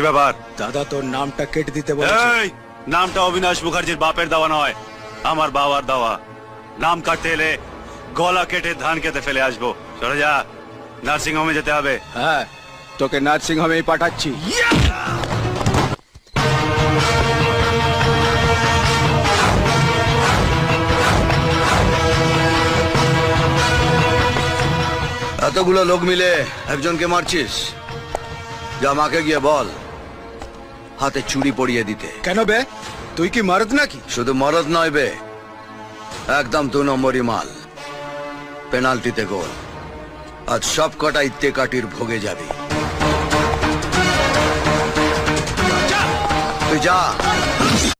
ব্যাপার? দাদা তোর নামটা কেটে দিতে বলেছে। এই নামটা অবিনাশ মুখার্জির বাপের দেওয়া নয়, আমার বাবার দেওয়া। নাম কাটতে এলে গলা কেটে ধান খেতে ফেলে আসবো। চলে যা, নার্সিং হোমে যেতে হবে। হ্যাঁ, তোকে নার্সিং হোমেই পাঠাচ্ছি। এতগুলো লোক মিলে একজনকে মারছিস? যা মাকে গিয়ে বল হাতে চুড়ি পরিয়ে দিতে। কেন বে, তুই কি মরদ নাকি? শুধু মরদ নয় বে, একদম 2 নম্বরই মাল। পেনাল্টিতে গোল। আজ সব কটা ইত্তে কাটির ভোগে যাবি। তুই যা।